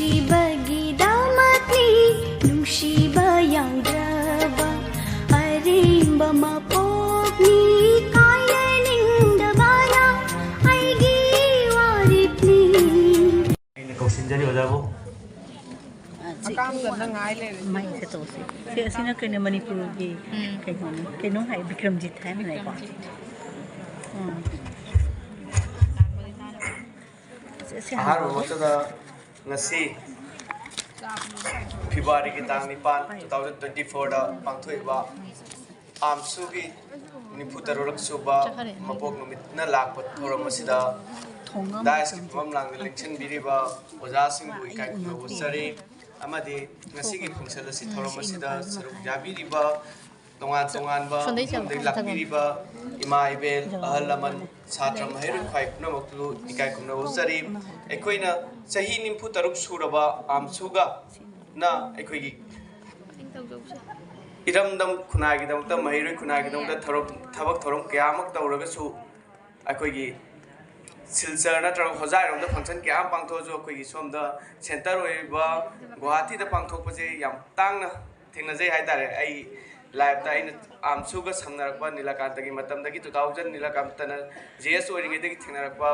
ꯅꯨꯡꯁꯤꯕꯒꯤꯗꯃꯛꯅꯤ ꯅꯨꯡꯁꯤꯕ ꯌꯥꯎꯗ꯭ꯔꯕ ꯑꯔꯦꯝꯕ ꯃꯄꯣꯛꯅꯤ ꯀꯥꯏꯅꯅꯤꯡꯗꯕꯅ ꯑꯩꯒꯤ ꯋꯥꯔꯦꯞꯅꯤ ꯑꯩꯅ ꯀꯧꯁꯤꯟꯖꯔꯤ ꯑꯣꯖꯥꯕꯨ ꯃꯥꯏ ꯇꯧꯁꯦ ꯁꯤ ꯑꯁꯤꯅ ꯀꯩꯅꯣ ꯃꯅꯤꯄꯨꯔꯒꯤ ꯀꯩꯅꯣ ꯍꯥꯏ ꯕꯤꯀ꯭ꯔꯝꯖꯤꯠ ꯍꯥꯏꯅꯀꯣ ꯑꯍꯥꯟꯕꯃꯛꯇꯗ ꯉꯁꯤ ꯐꯦꯕ꯭ꯔꯨꯋꯥꯔꯤꯒꯤ ꯇꯥꯡ 9, 2024ꯗ ꯄꯥꯡꯊꯣꯛꯏꯕ ꯑꯥꯝꯁꯨꯒꯤ 73ꯔꯛ ꯁꯨꯕ ꯃꯄꯣꯛ ꯅꯨꯃꯤꯠꯅ ꯂꯥꯛꯄ ꯊꯧꯔꯝ ꯑꯁꯤꯗ ꯗꯥꯏꯁꯀꯤ ꯐꯝꯐꯝ ꯂꯥꯡꯗ ꯂꯦꯡꯁꯤꯟꯕꯤꯔꯤꯕ ꯑꯣꯖꯥꯁꯤꯡꯕꯨ ꯏꯀꯥꯏ ꯈꯨꯝꯅꯕ ꯎꯠꯆꯔꯤ ꯑꯃꯗꯤ ꯉꯁꯤꯒꯤ ꯐꯪꯁꯟ ꯑꯁꯤ ꯊꯧꯔꯝ ꯑꯁꯤꯗ ꯁꯔꯨꯛ ꯌꯥꯕꯤꯔꯤꯕ ꯇꯣꯉꯥꯟ-ꯇꯣꯉꯥꯟꯕ ꯃꯐꯝꯗꯒꯤ ꯂꯥꯛꯄꯤꯔꯤꯕ ꯏꯃꯥ ꯏꯕꯦꯜ ꯑꯍꯜ ꯂꯃꯟ ꯁꯥꯇ꯭ꯔ ꯃꯍꯩꯔꯣꯏ ꯈ꯭ꯋꯥꯏ ꯄꯨꯝꯅꯃꯛꯄꯨ ꯏꯀꯥꯏ ꯈꯨꯝꯅꯕ ꯎꯠꯆꯔꯤ ꯑꯩꯈꯣꯏꯅ ꯆꯍꯤ 93 ꯁꯨꯔꯕ ꯑꯥꯝꯁꯨꯒ ꯅ ꯑꯩꯈꯣꯏꯒꯤ ꯏꯔꯝꯗꯝ ꯈꯨꯟꯅꯥꯏꯒꯤꯗꯃꯛꯇ ꯃꯍꯩꯔꯣꯏ ꯈꯨꯟꯅꯥꯏꯒꯤꯗꯃꯛꯇ ꯊꯕꯛ ꯊꯧꯔꯝ ꯀꯌꯥ ꯑꯃ ꯇꯧꯔꯒꯁꯨ ꯑꯩꯈꯣꯏꯒꯤ ꯁꯤꯜꯆꯔ ꯅꯠꯇ꯭ꯔꯒ ꯍꯣꯖꯥꯏꯔꯣꯝꯗ ꯐꯪꯁꯟ ꯀꯌꯥ ꯑꯃ ꯄꯥꯡꯊꯣꯛꯑꯁꯨ ꯑꯩꯈꯣꯏꯒꯤ ꯁꯣꯝꯗ ꯁꯦꯟꯇꯔ ꯑꯣꯏꯔꯤꯕ ꯒꯨꯋꯥꯍꯥꯇꯤꯗ ꯄꯥꯡꯊꯣꯛꯄꯁꯦ ꯌꯥꯝ ꯇꯥꯡꯅ ꯊꯦꯡꯅꯖꯩ ꯍꯥꯏꯇꯥꯔꯦ ꯑꯩ ꯂꯥꯏꯐꯇ ꯑꯩꯅ ꯑꯥꯝꯁꯨꯒ ꯁꯝꯅꯔꯛꯄ ꯅꯤꯂꯀꯥꯟꯇꯒꯤ ꯃꯇꯝꯗꯒꯤ 2000 ꯅꯤꯂꯀꯥꯟꯇꯅ JS ꯑꯣꯏꯔꯤꯉꯩꯗꯒꯤ ꯊꯦꯡꯅꯔꯛꯄ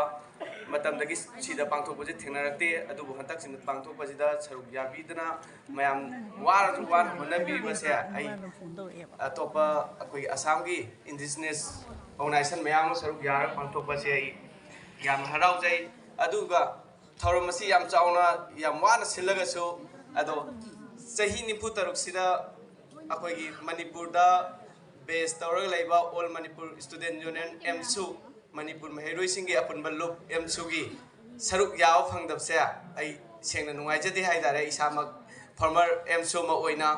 ꯃꯇꯝꯗꯒꯤ ꯁꯤꯗ ꯄꯥꯡꯊꯣꯛꯄꯁꯦ ꯊꯦꯡꯅꯔꯛꯇꯦ ꯑꯗꯨꯕꯨ ꯍꯟꯗꯛꯁꯤꯅ ꯄꯥꯡꯊꯣꯛꯄꯁꯤꯗ ꯁꯔꯨꯛ ꯌꯥꯕꯤꯗꯅ ꯃꯌꯥꯝ ꯋꯥꯔꯁꯨ ꯋꯥꯅ ꯍꯣꯠꯅꯕꯤꯔꯤꯕꯁꯦ ꯑꯩ ꯑꯇꯣꯞꯄ ꯑꯩꯈꯣꯏꯒꯤ ꯑꯁꯥꯝꯒꯤ ꯏꯟꯗꯤꯖꯤꯅꯁ ꯑꯣꯔꯒꯅꯥꯏꯖꯦꯁꯟ ꯃꯌꯥꯝ ꯑꯃ ꯁꯔꯨꯛ ꯌꯥꯔꯒ ꯄꯥꯡꯊꯣꯛꯄꯁꯦ ꯑꯩ ꯌꯥꯝꯅ ꯍꯔꯥꯎꯖꯩ ꯑꯗꯨꯒ ꯊꯧꯔꯝ ꯑꯁꯤ ꯌꯥꯝ ꯆꯥꯎꯅ ꯌꯥꯝ ꯋꯥꯅ ꯁꯤꯜꯂꯒꯁꯨ ꯑꯗꯣ ꯆꯍꯤ 93 ꯑꯩꯈꯣꯏꯒꯤ ꯃꯅꯤꯄꯨꯔꯗ ꯕꯦꯁ ꯇꯧꯔꯒ ꯂꯩꯕ ꯑꯣꯜ ꯃꯅꯤꯄꯨꯔ ꯁ꯭ꯇꯨꯗꯦꯟ ꯌꯨꯅꯤꯌꯟ ꯑꯦꯝꯁꯨ ꯃꯅꯤꯄꯨꯔ ꯃꯍꯩꯔꯣꯏꯁꯤꯡꯒꯤ ꯑꯄꯨꯟꯕ ꯂꯨꯞ ꯑꯦꯝꯁꯨꯒꯤ ꯁꯔꯨꯛ ꯌꯥꯕ ꯐꯪꯗꯕꯁꯦ ꯑꯩ ꯁꯦꯡꯅ ꯅꯨꯡꯉꯥꯏꯖꯗꯦ ꯍꯥꯏꯇꯥꯔꯦ ꯏꯁꯥꯃꯛ ꯐꯣꯔꯃꯔ ꯑꯦꯝꯁꯨ ꯑꯃ ꯑꯣꯏꯅ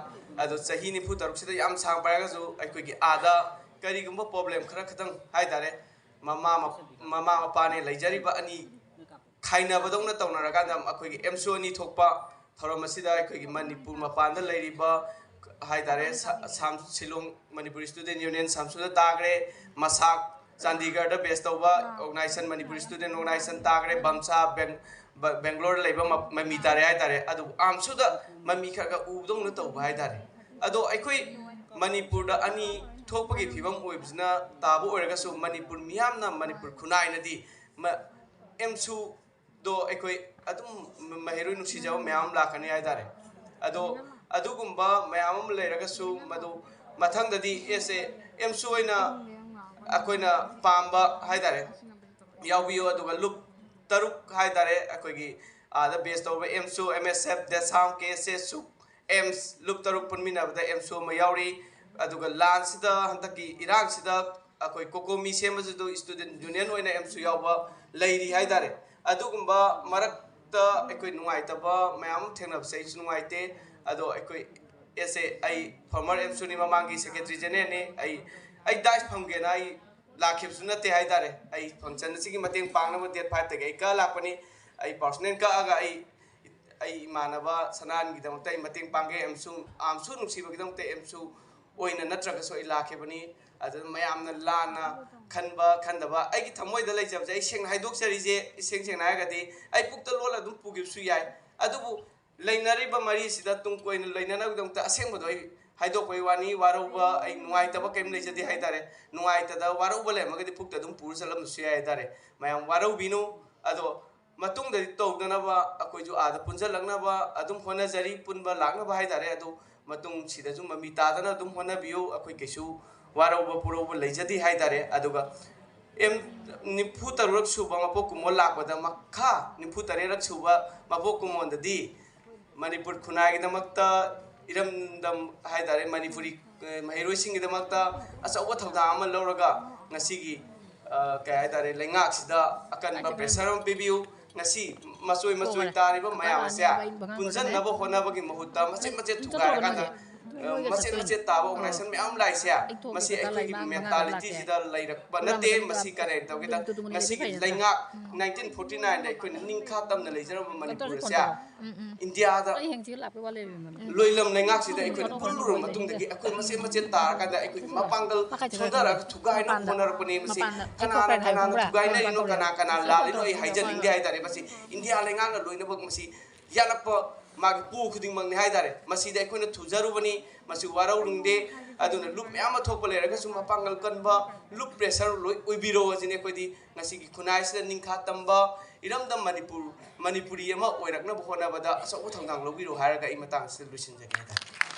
ꯑꯗꯣ ꯆꯍꯤ 93 ꯌꯥꯝ ꯁꯥꯡ ꯄꯥꯏꯔꯒꯁꯨ ꯑꯩꯈꯣꯏꯒꯤ ꯑꯥꯗ ꯀꯔꯤꯒꯨꯝꯕ ꯄ꯭ꯔꯣꯕ꯭ꯂꯦꯝ ꯈꯤꯇꯪ ꯍꯥꯏꯇꯥꯔꯦ ꯃꯃꯥ ꯃꯄꯥꯅꯦ ꯂꯩꯖꯔꯤꯕ ꯑꯅꯤ ꯈꯥꯏꯅꯕꯗꯧꯅ ꯇꯧꯅꯔꯀꯥꯟꯗ ꯑꯩꯈꯣꯏꯒꯤ ꯑꯦꯝꯁꯨ ꯑꯅꯤ ꯊꯣꯛꯄ ꯊꯧꯔꯝ ꯑꯁꯤꯗ ꯑꯩꯈꯣꯏꯒꯤ ꯃꯅꯤꯄꯨꯔ ꯃꯄꯥꯟꯗ ꯂꯩꯔꯤꯕ ꯍꯥꯏꯇꯥꯔꯦ ꯁꯤꯂꯣꯡ ꯃꯅꯤꯄꯨꯔ ꯁ꯭ꯇꯨꯗꯦꯟ ꯌꯨꯅꯤꯌꯟ ꯁꯥꯝꯁꯨꯗ ꯇꯥꯈ꯭ꯔꯦ ꯃꯁꯥꯛ ꯆꯥꯟꯗꯤꯒꯔꯗ ꯕꯦꯁ ꯇꯧꯕ ꯑꯣꯔꯒꯅꯥꯏꯖꯦꯁꯟ ꯃꯅꯤꯄꯨꯔ ꯁ꯭ꯇꯨꯗꯦꯟ ꯑꯣꯔꯒꯅꯥꯏꯖꯦꯁꯟ ꯇꯥꯈ꯭ꯔꯦ ꯕꯝꯁꯥ ꯕꯦꯡꯒ꯭ꯂꯣꯔꯗ ꯂꯩꯕ ꯃꯃꯤ ꯇꯥꯔꯦ ꯍꯥꯏꯇꯥꯔꯦ ꯑꯗꯨꯕꯨ ꯑꯥꯝꯁꯨꯗ ꯃꯃꯤ ꯈꯔ ꯎꯕꯗꯧꯅ ꯇꯧꯕ ꯍꯥꯏꯇꯥꯔꯦ ꯑꯗꯣ ꯑꯩꯈꯣꯏ ꯃꯅꯤꯄꯨꯔꯗ ꯑꯅꯤ ꯊꯣꯛꯄꯒꯤ ꯐꯤꯕꯝ ꯑꯣꯏꯕꯁꯤꯅ ꯇꯥꯕ ꯑꯣꯏꯔꯒꯁꯨ ꯃꯅꯤꯄꯨꯔ ꯃꯤꯌꯥꯝꯅ ꯃꯅꯤꯄꯨꯔ ꯈꯨꯟꯅꯥꯏꯅꯗꯤ ꯑꯦꯝꯁꯨꯗꯣ ꯑꯩꯈꯣꯏ ꯑꯗꯨꯝ ꯃꯍꯩꯔꯣꯏ ꯅꯨꯡꯁꯤꯖꯕ ꯃꯌꯥꯝ ꯑꯃ ꯂꯥꯛꯀꯅꯤ ꯍꯥꯏꯇꯥꯔꯦ ꯑꯗꯣ ꯑꯗꯨꯒꯨꯝꯕ ꯃꯌꯥꯝ ꯑꯃ ꯂꯩꯔꯒꯁꯨ ꯃꯗꯨ ꯃꯊꯪꯗꯗꯤ ꯑꯦꯝꯁꯨ ꯑꯣꯏꯅ ꯑꯩꯈꯣꯏꯅ ꯄꯥꯝꯕ ꯍꯥꯏꯇꯥꯔꯦ ꯌꯥꯎꯕꯤꯌꯨ ꯑꯗꯨꯒ ꯂꯨꯞ 3 ꯍꯥꯏꯇꯥꯔꯦ ꯑꯩꯈꯣꯏꯒꯤ ꯑꯥꯗ ꯕꯦꯁ ꯇꯧꯕ ꯑꯦꯝꯁꯨ MSF ꯗꯦꯁꯥꯝ KSS ꯁꯨꯛ ꯑꯦꯝꯁ ꯂꯨꯞ 3 ꯄꯨꯟꯃꯤꯟꯅꯕꯗ ꯑꯦꯝꯁꯨ ꯑꯃ ꯌꯥꯎꯔꯤ ꯑꯗꯨꯒ ꯂꯥꯟꯁꯤꯗ ꯍꯟꯗꯛꯀꯤ ꯏꯔꯥꯡꯁꯤꯗ ꯑꯩꯈꯣꯏ ꯀꯣꯀꯣꯃꯤ ꯁꯦꯝꯕꯁꯤꯗ ꯁ꯭ꯇꯨꯗꯦꯟ ꯌꯨꯅꯤꯌꯟ ꯑꯣꯏꯅ ꯑꯦꯝꯁꯨ ꯌꯥꯎꯕ ꯂꯩꯔꯤ ꯍꯥꯏꯇꯥꯔꯦ ꯑꯗꯨꯒꯨꯝꯕ ꯃꯔꯛꯇ ꯑꯩꯈꯣꯏ ꯅꯨꯡꯉꯥꯏꯇꯕ ꯃꯌꯥꯝ ꯊꯦꯡꯅꯕꯁꯦ ꯑꯩꯁꯨ ꯅꯨꯡꯉꯥꯏꯇꯦ ꯑꯗꯣ ꯑꯩꯈꯣꯏ ꯑꯩ ꯐꯣꯔꯃꯔ ꯑꯦꯝꯁꯨꯅꯤ ꯃꯃꯥꯡꯒꯤ ꯁꯦꯀ꯭ꯔꯦꯇꯔꯤ ꯖꯦꯅꯔꯦꯜꯅꯤ ꯑꯩ ꯗꯥꯏꯁ ꯐꯪꯒꯦꯅ ꯑꯩ ꯂꯥꯛꯈꯤꯕꯁꯨ ꯅꯠꯇꯦ ꯍꯥꯏꯇꯥꯔꯦ ꯑꯩ ꯐꯪꯁꯟ ꯑꯁꯤꯒꯤ ꯃꯇꯦꯡ ꯄꯥꯡꯅꯕ ꯗꯦꯠ 5ꯇꯒꯤ ꯑꯩ ꯀꯛꯑ ꯂꯥꯛꯄꯅꯤ ꯑꯩ ꯄꯥꯔꯁꯣꯅꯦꯜ ꯀꯛꯑꯒ ꯑꯩ ꯏꯃꯥꯟꯅꯕ ꯁꯅꯥꯟꯒꯤꯗꯃꯛꯇ ꯑꯩ ꯃꯇꯦꯡ ꯄꯥꯡꯒꯦ ꯑꯥꯝꯁꯨ ꯅꯨꯡꯁꯤꯕꯒꯤꯗꯃꯛꯇ ꯑꯦꯝꯁꯨ ꯑꯣꯏꯅ ꯅꯠꯇ꯭ꯔꯒꯁꯨ ꯑꯩ ꯂꯥꯛꯈꯤꯕꯅꯤ ꯑꯗꯨꯅ ꯃꯌꯥꯝꯅ ꯂꯥꯟꯅ ꯈꯟꯕ ꯈꯟꯗꯕ ꯑꯩꯒꯤ ꯊꯃꯣꯏꯗ ꯂꯩꯖꯕꯁꯦ ꯑꯩ ꯁꯦꯡꯅ ꯍꯥꯏꯗꯣꯛꯆꯔꯤꯁꯦ ꯁꯦꯡꯅ ꯍꯥꯏꯔꯒꯗꯤ ꯑꯩ ꯄꯨꯛꯇ ꯂꯣꯜꯂ ꯑꯗꯨꯝ ꯄꯨꯈꯤꯕꯁꯨ ꯌꯥꯏ ꯑꯗꯨꯕꯨ ꯂꯩꯅꯔꯤꯕ ꯃꯔꯤꯁꯤꯗ ꯇꯨꯡ ꯀꯣꯏꯅ ꯂꯩꯅꯅꯕꯒꯤꯗꯃꯛꯇ ꯑꯁꯦꯡꯕꯗꯣ ꯑꯩ ꯍꯥꯏꯗꯣꯛꯄꯒꯤ ꯋꯥꯅꯤ ꯋꯥꯔꯧꯕ ꯑꯩ ꯅꯨꯡꯉꯥꯏꯇꯕ ꯀꯔꯤꯝ ꯂꯩꯖꯗꯦ ꯍꯥꯏꯇꯥꯔꯦ ꯅꯨꯡꯉꯥꯏꯇꯗ ꯋꯥꯔꯧꯕ ꯂꯩꯔꯝꯃꯒꯗꯤ ꯄꯨꯛꯇ ꯑꯗꯨꯝ ꯄꯨꯔ ꯆꯠꯂꯝꯕꯁꯨ ꯌꯥꯏ ꯍꯥꯏꯇꯥꯔꯦ ꯃꯌꯥꯝ ꯋꯥꯔꯧꯕꯤꯅꯨ ꯑꯗꯣ ꯃꯇꯨꯡꯗꯗꯤ ꯇꯧꯗꯅꯕ ꯑꯩꯈꯣꯏꯁꯨ ꯑꯥꯗ ꯄꯨꯟꯁꯤꯜꯂꯛꯅꯕ ꯑꯗꯨꯝ ꯍꯣꯠꯅꯖꯔꯤ ꯄꯨꯟꯕ ꯂꯥꯛꯅꯕ ꯍꯥꯏꯇꯥꯔꯦ ꯑꯗꯣ ꯃꯇꯨꯡꯁꯤꯗꯁꯨ ꯃꯃꯤ ꯇꯥꯗꯅ ꯑꯗꯨꯝ ꯍꯣꯠꯅꯕꯤꯌꯨ ꯑꯩꯈꯣꯏ ꯀꯩꯁꯨ ꯋꯥꯔꯧꯕ ꯄꯨꯔꯧꯕ ꯂꯩꯖꯗꯦ ꯍꯥꯏꯇꯥꯔꯦ ꯑꯗꯨꯒ 93ꯔꯛ ꯁꯨꯕ ꯃꯄꯣꯛ ꯀꯨꯝꯑꯣꯟ ꯂꯥꯛꯄꯗ ꯃꯈꯥ 93ꯔꯛ ꯁꯨꯕ ꯃꯄꯣꯛ ꯀꯨꯝꯑꯣꯟꯗꯗꯤ ꯃꯅꯤꯄꯨꯔ ꯈꯨꯟꯅꯥꯏꯒꯤꯗꯃꯛꯇ ꯏꯔꯝꯗꯝ ꯍꯥꯏꯇꯥꯔꯦ ꯃꯅꯤꯄꯨꯔꯤ ꯃꯍꯩꯔꯣꯏꯁꯤꯡꯒꯤꯗꯃꯛꯇ ꯑꯆꯧꯕ ꯊꯧꯗꯥꯡ ꯑꯃ ꯂꯧꯔꯒ ꯉꯁꯤꯒꯤ ꯀꯩ ꯍꯥꯏꯇꯥꯔꯦ ꯂꯩꯉꯥꯛꯁꯤꯗ ꯑꯀꯟꯕ ꯄ꯭ꯔꯦꯁꯔ ꯑꯃ ꯄꯤꯕꯤꯌꯨ ꯉꯁꯤ ꯃꯆꯣꯏ ꯇꯥꯔꯤꯕ ꯃꯌꯥꯝ ꯑꯁꯦ ꯄꯨꯟꯁꯤꯟꯅꯕ ꯍꯣꯠꯅꯕꯒꯤ ꯃꯍꯨꯠꯇ ꯃꯆꯦꯠ ꯊꯨꯒꯥꯏꯔꯀꯥꯟꯗ ꯃꯆꯦꯠ ꯇꯥꯕ ꯑꯣꯔꯒꯅꯥꯏꯖꯦꯁꯟ ꯃꯌꯥꯝ ꯂꯥꯛꯏꯁꯦ ꯃꯁꯤ ꯑꯩꯈꯣꯏꯒꯤ ꯃꯦꯟꯇꯥꯂꯤꯇꯤꯁꯤꯗ ꯂꯩꯔꯛꯄ ꯅꯠꯇꯦ ꯃꯁꯤ ꯀꯔꯤ ꯇꯧꯒꯦꯗ ꯉꯁꯤꯒꯤ ꯂꯩꯉꯥꯛ 1949ꯗ ꯑꯩꯈꯣꯏꯅ ꯅꯤꯡꯈꯥ ꯇꯝꯅ ꯂꯩꯖꯔꯝꯕ ꯃꯅꯤꯄꯨꯔ ꯑꯁꯦ ꯏꯟꯗꯤꯌꯥꯗ ꯂꯣꯏꯂꯝ ꯂꯩꯉꯥꯛꯁꯤꯗ ꯑꯩꯈꯣꯏꯅ ꯄꯨꯜꯂꯨꯔꯕ ꯃꯇꯨꯡꯗꯒꯤ ꯑꯩꯈꯣꯏ ꯃꯆꯦꯠ ꯇꯥꯔꯀꯥꯟꯗ ꯑꯩꯈꯣꯏꯒꯤ ꯃꯄꯥꯡꯒꯜ ꯁꯣꯟꯊꯔꯒ ꯊꯨꯒꯥꯏꯅꯕ ꯍꯣꯠꯅꯔꯛꯄꯅꯤ ꯃꯁꯤ ꯀꯅꯥꯅ ꯊꯨꯒꯥꯏꯅꯔꯤꯅꯣ ꯀꯅꯥ ꯂꯥꯜꯂꯤꯅꯣ ꯑꯩ ꯍꯥꯏꯖꯅꯤꯡꯗꯦ ꯍꯥꯏꯇꯥꯔꯦ ꯃꯁꯤ ꯏꯟꯗꯤꯌꯥ ꯂꯩꯉꯥꯛꯅ ꯂꯣꯏꯅꯃꯛ ꯃꯁꯤ ꯌꯥꯅꯛꯄ ꯃꯥꯒꯤ ꯄꯨ ꯈꯨꯗꯤꯡꯃꯛꯅꯤ ꯍꯥꯏꯇꯥꯔꯦ ꯃꯁꯤꯗ ꯑꯩꯈꯣꯏꯅ ꯊꯨꯖꯔꯨꯕꯅꯤ ꯃꯁꯤ ꯋꯥꯔꯧꯅꯤꯡꯗꯦ ꯑꯗꯨꯅ ꯂꯨꯞ ꯃꯌꯥꯝ ꯑꯃ ꯊꯣꯛꯄ ꯂꯩꯔꯒꯁꯨ ꯃꯄꯥꯡꯒꯜ ꯀꯟꯕ ꯂꯨꯞ ꯄ꯭ꯔꯦꯁꯔ ꯂꯣꯏ ꯑꯣꯏꯕꯤꯔꯣ ꯑꯁꯤꯅꯤ ꯑꯩꯈꯣꯏꯗꯤ ꯉꯁꯤꯒꯤ ꯈꯨꯟꯅꯥꯏꯁꯤꯗ ꯅꯤꯡꯈꯥ ꯇꯝꯕ ꯏꯔꯝꯗꯝ ꯃꯅꯤꯄꯨꯔꯤ ꯑꯃ ꯑꯣꯏꯔꯛꯅꯕ ꯍꯣꯠꯅꯕꯗ ꯑꯆꯧꯕ ꯊꯧꯗꯥꯡ ꯂꯧꯕꯤꯔꯣ ꯍꯥꯏꯔꯒ ꯑꯩ ꯃꯇꯥꯡꯁꯤꯗ ꯂꯣꯏꯁꯤꯟꯖꯒꯦ ꯍꯥꯏꯇꯥꯔꯦ